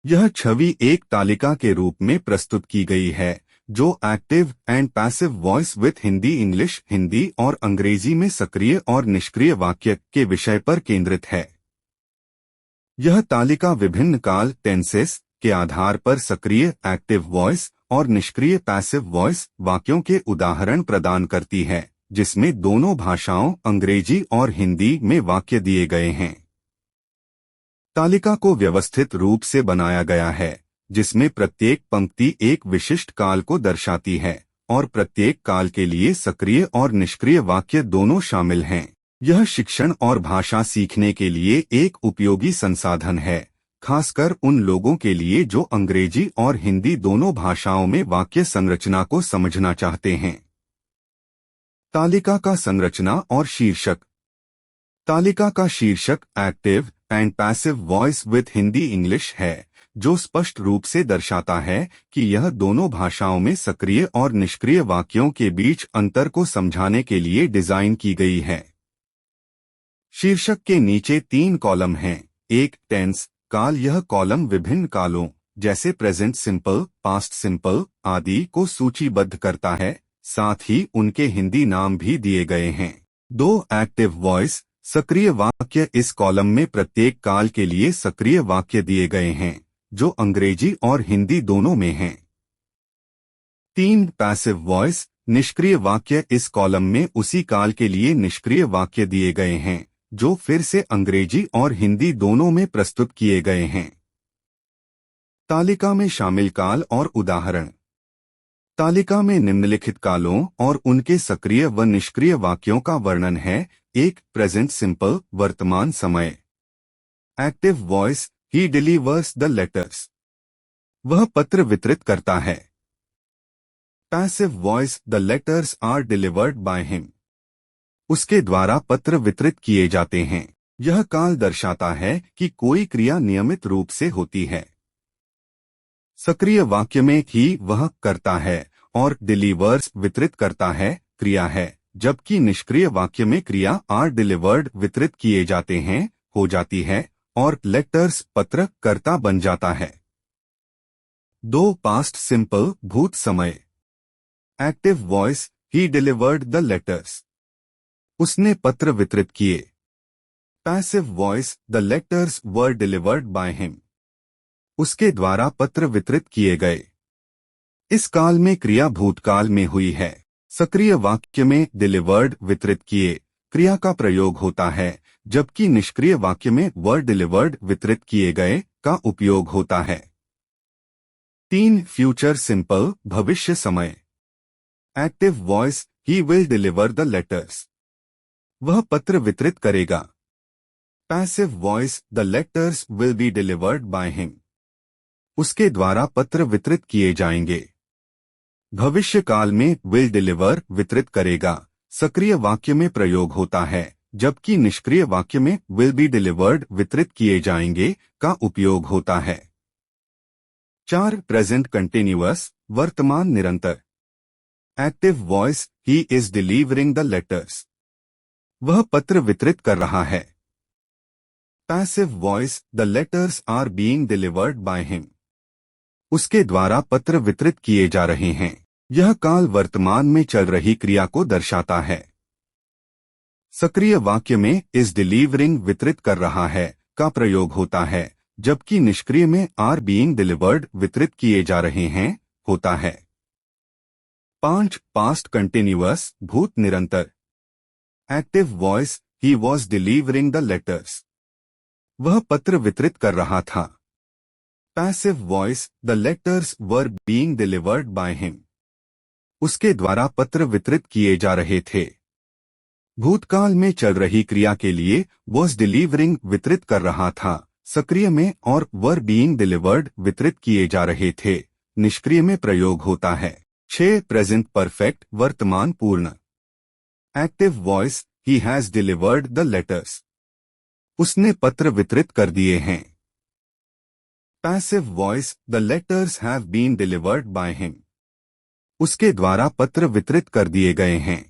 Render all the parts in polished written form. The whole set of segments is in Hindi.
यह छवि एक तालिका के रूप में प्रस्तुत की गई है जो active and passive voice with Hindi English Hindi और अंग्रेजी में सक्रिय और निष्क्रिय वाक्य के विषय पर केंद्रित है। यह तालिका विभिन्न काल टेंसेस के आधार पर सक्रिय एक्टिव वॉइस और निष्क्रिय पैसिव वॉइस वाक्यों के उदाहरण प्रदान करती है, जिसमें दोनों भाषाओं अंग्रेजी और हिंदी में वाक्य दिए गए हैं। तालिका को व्यवस्थित रूप से बनाया गया है, जिसमें प्रत्येक पंक्ति एक विशिष्ट काल को दर्शाती है और प्रत्येक काल के लिए सक्रिय और निष्क्रिय वाक्य दोनों शामिल हैं। यह शिक्षण और भाषा सीखने के लिए एक उपयोगी संसाधन है, खासकर उन लोगों के लिए जो अंग्रेजी और हिंदी दोनों भाषाओं में वाक्य संरचना को समझना चाहते हैं। तालिका का संरचना और शीर्षक। तालिका का शीर्षक active and passive voice with Hindi English है, जो स्पष्ट रूप से दर्शाता है कि यह दोनों भाषाओं में सक्रिय और निष्क्रिय वाक्यों के बीच अंतर को समझाने के लिए डिजाइन की गई है। शीर्षक के नीचे 3 कॉलम हैं। एक टेंस काल, यह कॉलम विभिन्न कालों जैसे प्रेजेंट सिंपल, पास्ट सिंपल आदि को सूचीबद्ध करता है, साथ ही उनके हिंदी नाम भी दिए गए हैं। 2 एक्टिव वॉइस सक्रिय वाक्य, इस कॉलम में प्रत्येक काल के लिए सक्रिय वाक्य दिए गए हैं जो अंग्रेजी और हिंदी दोनों में हैं। 3 पैसिव वॉइस निष्क्रिय वाक्य, इस कॉलम में उसी काल के लिए निष्क्रिय वाक्य दिए गए हैं जो फिर से अंग्रेजी और हिंदी दोनों में प्रस्तुत किए गए हैं। तालिका में शामिल काल और उदाहरण। तालिका में निम्नलिखित कालों और उनके सक्रिय व निष्क्रिय वाक्यों का वर्णन है। 1 प्रेजेंट सिंपल वर्तमान समय। Active voice he delivers the letters, वह पत्र वितरित करता है। Passive voice the letters are delivered by him, उसके द्वारा पत्र वितरित किए जाते हैं। यह काल दर्शाता है कि कोई क्रिया नियमित रूप से होती है। सक्रिय वाक्य में ही वह करता है और डिलीवर्स वितरित करता है क्रिया है, जबकि निष्क्रिय वाक्य में क्रिया आर डिलीवर्ड वितरित किए जाते हैं हो जाती है और लेटर्स पत्र कर्ता बन जाता है। 2 पास्ट सिंपल भूत समय। Active voice he delivered the letters, उसने पत्र वितरित किए। Passive voice the letters were delivered by him, उसके द्वारा पत्र वितरित किए गए। इस काल में क्रिया भूतकाल में हुई है। सक्रिय वाक्य में डिलीवर्ड वितरित किए क्रिया का प्रयोग होता है, जबकि निष्क्रिय वाक्य में वर डिलीवर्ड वितरित किए गए का उपयोग होता है। 3 फ्यूचर सिंपल भविष्य समय। Active voice he will deliver the letters, वह पत्र वितरित करेगा। Passive voice the letters will be delivered by him, उसके द्वारा पत्र वितरित किए जाएंगे। भविष्य काल में विल डिलीवर वितरित करेगा सक्रिय वाक्य में प्रयोग होता है, जबकि निष्क्रिय वाक्य में विल बी डिलीवर्ड वितरित किए जाएंगे का उपयोग होता है। 4 प्रेजेंट कंटिन्यूअस वर्तमान निरंतर। Active voice he is delivering the letters, वह पत्र वितरित कर रहा है। Passive voice the letters are being delivered by him, उसके द्वारा पत्र वितरित किए जा रहे हैं। यह काल वर्तमान में चल रही क्रिया को दर्शाता है। सक्रिय वाक्य में इज डिलीवरिंग वितरित कर रहा है का प्रयोग होता है, जबकि निष्क्रिय में आर बीइंग डिलीवर्ड वितरित किए जा रहे हैं होता है। 5 पास्ट कंटिन्यूअस भूत निरंतर। Active voice he was delivering the letters, वह पत्र वितरित कर रहा था। Passive voice the letters were being delivered by him, उसके द्वारा पत्र वितरित किए जा रहे थे। भूतकाल में चल रही क्रिया के लिए वॉज डिलीवरिंग वितरित कर रहा था, सक्रिय में और वर बीइंग डिलीवर्ड वितरित किए जा रहे थे निष्क्रिय में प्रयोग होता है। 6 प्रेजेंट परफेक्ट वर्तमान पूर्ण। Active voice he has delivered the letters, उसने पत्र वितरित कर दिए हैं। Passive voice the letters have been delivered by him, उसके द्वारा पत्र वितरित कर दिए गए हैं।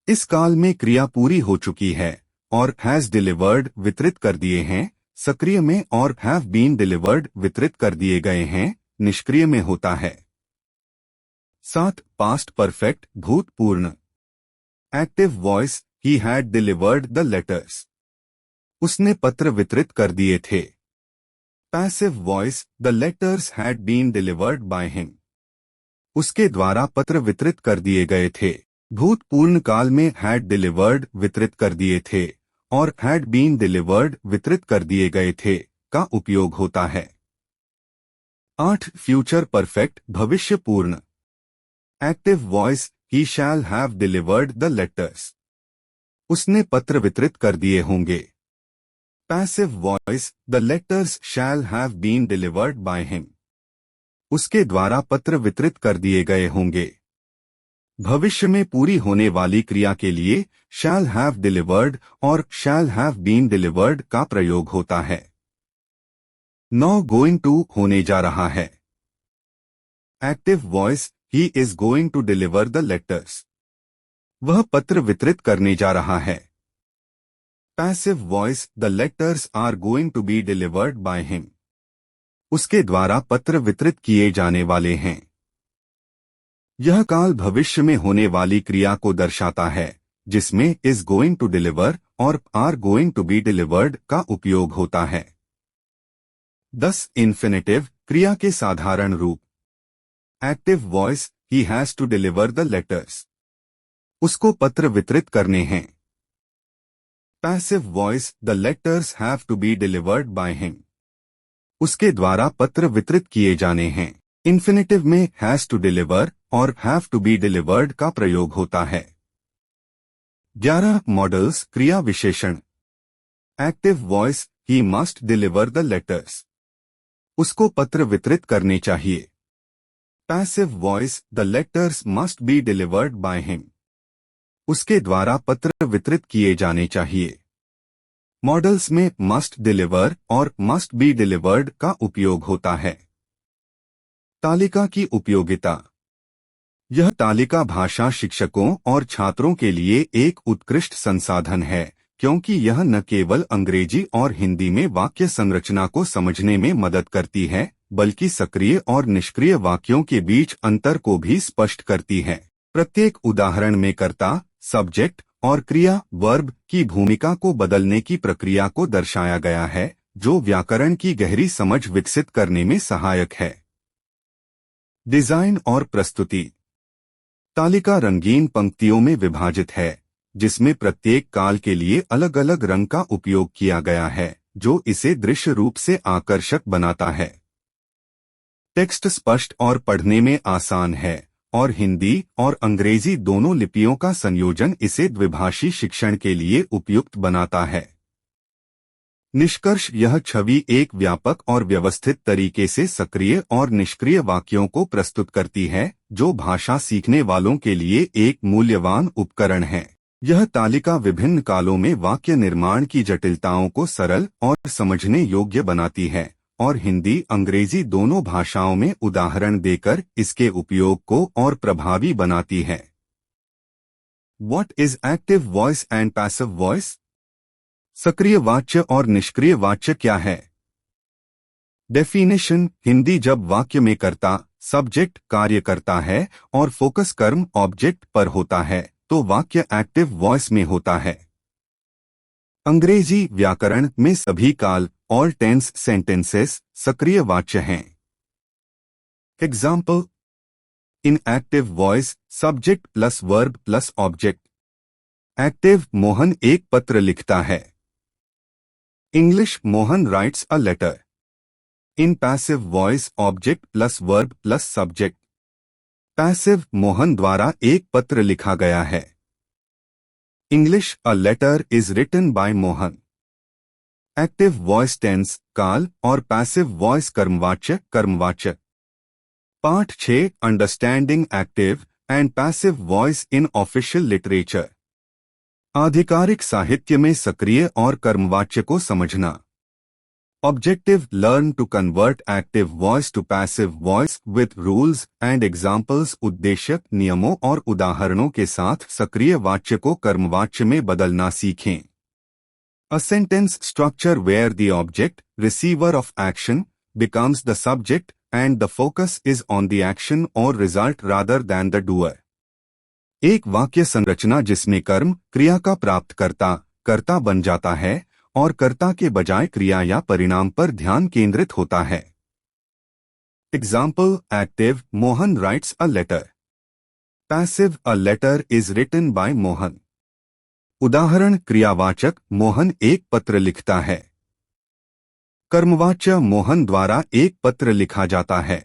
इस काल में क्रिया पूरी हो चुकी है और हैज डिलीवर्ड वितरित कर दिए हैं सक्रिय में और हैव बीन डिलीवर्ड वितरित कर दिए गए हैं निष्क्रिय में होता है। 7. पास्ट परफेक्ट भूतपूर्ण। Active voice he had delivered the letters. उसने पत्र वितरित कर दिए थे। Passive voice the letters had been delivered by him. उसके द्वारा पत्र वितरित कर दिए गए थे। भूतपूर्ण काल में हैड डिलीवर्ड वितरित कर दिए थे और हैड बीन डिलीवर्ड वितरित कर दिए गए थे का उपयोग होता है। 8. फ्यूचर परफेक्ट भविष्यपूर्ण। Active voice he shall have delivered the letters. उसने पत्र वितरित कर दिए होंगे। Passive voice the letters shall have been delivered by him. उसके द्वारा पत्र वितरित कर दिए गए होंगे। भविष्य में पूरी होने वाली क्रिया के लिए शैल हैव डिलीवर्ड और शैल हैव बीन डिलीवर्ड का प्रयोग होता है। 9. गोइंग टू होने जा रहा है। Active voice he is going to deliver the letters. वह पत्र वितरित करने जा रहा है। Passive voice the letters are going to be delivered by him. उसके द्वारा पत्र वितरित किए जाने वाले हैं। यह काल भविष्य में होने वाली क्रिया को दर्शाता है जिसमें इज गोइंग टू डिलीवर और are going to be delivered का उपयोग होता है। 10. इन्फिनेटिव क्रिया के साधारण रूप। Active voice he has to deliver the letters. उसको पत्र वितरित करने हैं। Passive voice the letters have to be delivered by him. उसके द्वारा पत्र वितरित किए जाने हैं। इन्फिनेटिव में हैज टू डिलीवर और हैव टू बी डिलीवर्ड का प्रयोग होता है। 11. मॉडल्स क्रिया विशेषण। Active voice he must deliver the letters. उसको पत्र वितरित करने चाहिए। Passive voice the letters must B delivered by him. उसके द्वारा पत्र वितरित किए जाने चाहिए। मॉडल्स में मस्ट डिलीवर और मस्ट बी डिलीवर्ड का उपयोग होता है। तालिका की उपयोगिता। यह तालिका भाषा शिक्षकों और छात्रों के लिए एक उत्कृष्ट संसाधन है क्योंकि यह न केवल अंग्रेजी और हिंदी में वाक्य संरचना को समझने में मदद करती है बल्कि सक्रिय और निष्क्रिय वाक्यों के बीच अंतर को भी स्पष्ट करती है। प्रत्येक उदाहरण में कर्ता, सब्जेक्ट और क्रिया वर्ब की भूमिका को बदलने की प्रक्रिया को दर्शाया गया है जो व्याकरण की गहरी समझ विकसित करने में सहायक है। डिजाइन और प्रस्तुति। तालिका रंगीन पंक्तियों में विभाजित है जिसमें प्रत्येक काल के लिए अलग अलग रंग का उपयोग किया गया है जो इसे दृश्य रूप से आकर्षक बनाता है। टेक्स्ट स्पष्ट और पढ़ने में आसान है और हिंदी और अंग्रेजी दोनों लिपियों का संयोजन इसे द्विभाषी शिक्षण के लिए उपयुक्त बनाता है। निष्कर्ष। यह छवि एक व्यापक और व्यवस्थित तरीके से सक्रिय और निष्क्रिय वाक्यों को प्रस्तुत करती है जो भाषा सीखने वालों के लिए एक मूल्यवान उपकरण है। यह तालिका विभिन्न कालों में वाक्य निर्माण की जटिलताओं को सरल और समझने योग्य बनाती है और हिंदी अंग्रेजी दोनों भाषाओं में उदाहरण देकर इसके उपयोग को और प्रभावी बनाती है। What is active voice and passive voice? सक्रिय वाच्य और निष्क्रिय वाच्य क्या है? डेफिनेशन। हिंदी जब वाक्य में कर्ता सब्जेक्ट कार्य करता है और फोकस कर्म ऑब्जेक्ट पर होता है तो वाक्य एक्टिव वॉइस में होता है। अंग्रेजी व्याकरण में सभी काल ऑल टेंस सेंटेंसेस सक्रिय वाच्य हैं। Example. In active voice subject plus verb plus object. Active Mohan एक पत्र लिखता है। English Mohan writes a letter. In passive voice object plus verb plus subject. Passive Mohan द्वारा एक पत्र लिखा गया है। English a letter is written by Mohan. Active voice tense काल और पैसिव वॉइस कर्मवाच्य कर्मवाचक। पाठ 6 understanding active and passive voice in official literature. आधिकारिक साहित्य में सक्रिय और कर्मवाच्य को समझना। Objective. Learn to convert active voice to passive voice with rules and examples. उद्देश्य नियमों और उदाहरणों के साथ सक्रिय वाच्य को कर्मवाच्य में बदलना सीखें। A sentence structure where the object, receiver of action, becomes the subject and the focus is on the action or result rather than the doer. एक वाक्य संरचना जिसमें कर्म क्रिया का प्राप्तकर्ता कर्ता बन जाता है और कर्ता के बजाय क्रिया या परिणाम पर ध्यान केंद्रित होता है। Example: active, Mohan writes a letter. Passive, a letter is written by Mohan. उदाहरण: क्रियावाचक मोहन एक पत्र लिखता है। कर्मवाच्य मोहन द्वारा एक पत्र लिखा जाता है।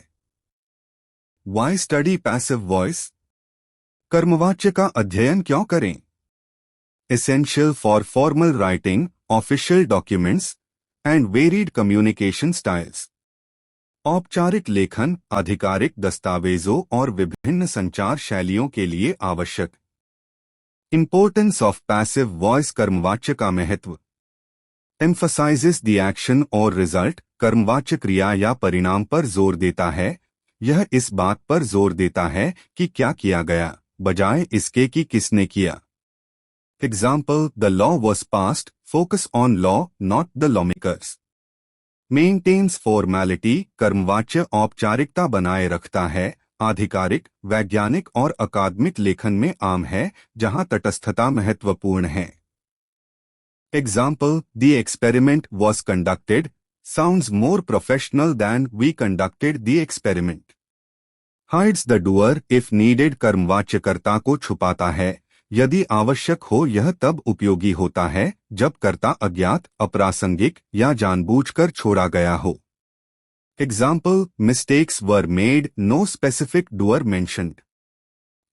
Why study passive voice? कर्मवाच्य का अध्ययन क्यों करें? Essential for formal writing, official documents, and varied communication styles. औपचारिक लेखन, आधिकारिक दस्तावेजों और विभिन्न संचार शैलियों के लिए आवश्यक। Importance of passive voice, कर्मवाच्य का महत्व। Emphasizes the action or result, कर्मवाच्य क्रिया या परिणाम पर जोर देता है। यह इस बात पर जोर देता है कि क्या किया गया, बजाय इसके कि किसने किया। Example: the law was passed, focus on law, not the lawmakers. Maintains formality, कर्मवाच्य औपचारिकता बनाए रखता है। आधिकारिक, वैज्ञानिक और अकादमिक लेखन में आम है, जहां तटस्थता महत्वपूर्ण है। Example: the experiment was conducted, sounds more professional than we conducted the experiment. Hides the doer if needed, कर्मवाच्य कर्ता को छुपाता है। यदि आवश्यक हो यह तब उपयोगी होता है जब कर्ता अज्ञात, अप्रासंगिक या जानबूझकर छोड़ा गया हो। Example: mistakes were made, no specific doer mentioned.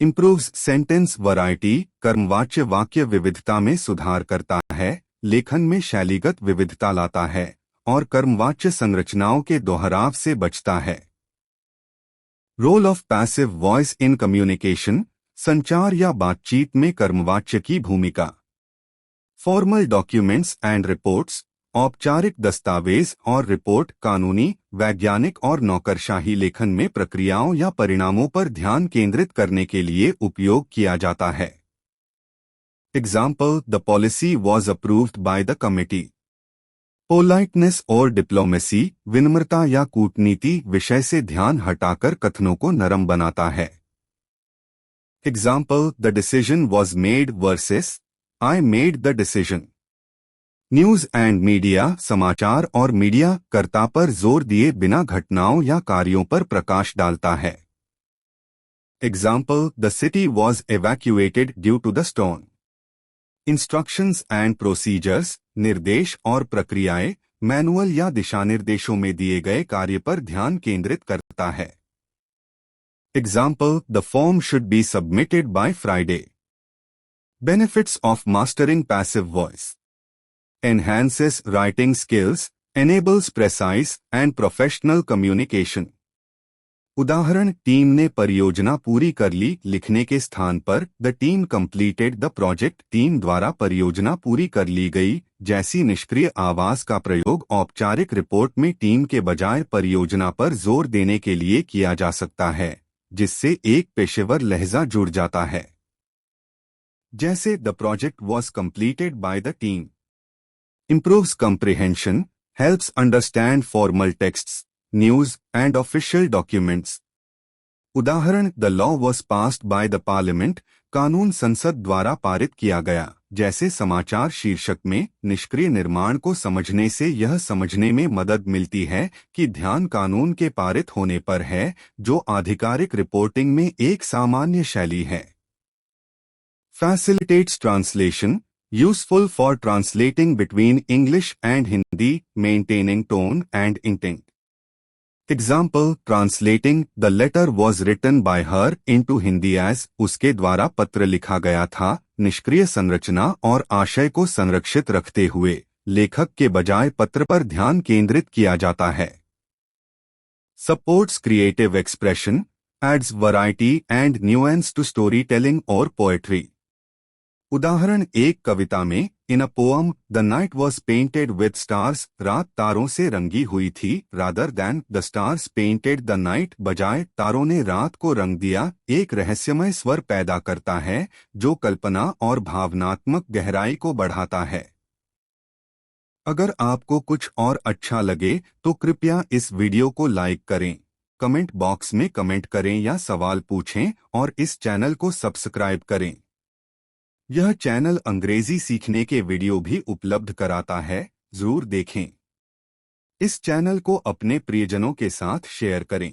Improves sentence variety, कर्मवाच्य वाक्य विविधता में सुधार करता है, लेखन में शैलीगत विविधता लाता है और कर्मवाच्य संरचनाओं के दोहराव से बचता है। Role of passive voice in communication, संचार या बातचीत में कर्मवाच्य की भूमिका। Formal documents and reports, औपचारिक दस्तावेज और रिपोर्ट कानूनी, वैज्ञानिक और नौकरशाही लेखन में प्रक्रियाओं या परिणामों पर ध्यान केंद्रित करने के लिए उपयोग किया जाता है। Example: the policy was approved by the committee. Politeness और डिप्लोमेसी, विनम्रता या कूटनीति विषय से ध्यान हटाकर कथनों को नरम बनाता है। Example: the decision was made versus I made the decision. News and media, समाचार और मीडिया कर्ता पर जोर दिए बिना घटनाओं या कार्यों पर प्रकाश डालता है। Example: the city was evacuated due to the storm. Instructions and procedures, निर्देश और प्रक्रियाएं, मैनुअल या दिशानिर्देशों में दिए गए कार्य पर ध्यान केंद्रित करता है। Example: the form should be submitted by Friday. Benefits of mastering passive voice. Enhances writing skills, enables precise and professional communication. उदाहरण: टीम ने परियोजना पूरी कर ली, लिखने के स्थान पर the team completed the project, team द्वारा परियोजना पूरी कर ली गई जैसी निष्क्रिय आवाज का प्रयोग औपचारिक रिपोर्ट में टीम के बजाय परियोजना पर जोर देने के लिए किया जा सकता है, जिससे एक पेशेवर लहजा जुड़ जाता है। जैसे the project was completed by the team. Improves comprehension, helps understand formal texts, news and official documents. उदाहरण: the law was passed by the parliament, कानून संसद द्वारा पारित किया गया। जैसे समाचार शीर्षक में निष्क्रिय निर्माण को समझने से यह समझने में मदद मिलती है कि ध्यान कानून के पारित होने पर है, जो आधिकारिक रिपोर्टिंग में एक सामान्य शैली है। Facilitates translation, useful for translating between English and Hindi, maintaining tone and intent. Example: translating, the letter was written by her into Hindi as, उसके द्वारा पत्र लिखा गया था। निष्क्रिय संरचना और आशय को संरक्षित रखते हुए लेखक के बजाय पत्र पर ध्यान केंद्रित किया जाता है। Supports creative expression, adds variety and nuance to storytelling or poetry. उदाहरण: एक कविता में in a poem the night was painted with stars, रात तारों से रंगी हुई थी, rather than the stars painted the night, बजाय तारों ने रात को रंग दिया, एक रहस्यमय स्वर पैदा करता है जो कल्पना और भावनात्मक गहराई को बढ़ाता है। अगर आपको कुछ और अच्छा लगे तो कृपया इस वीडियो को लाइक करें, कमेंट बॉक्स में कमेंट करें या सवाल पूछें और इस चैनल को सब्सक्राइब करें। यह चैनल अंग्रेजी सीखने के वीडियो भी उपलब्ध कराता है, जरूर देखें। इस चैनल को अपने प्रियजनों के साथ शेयर करें।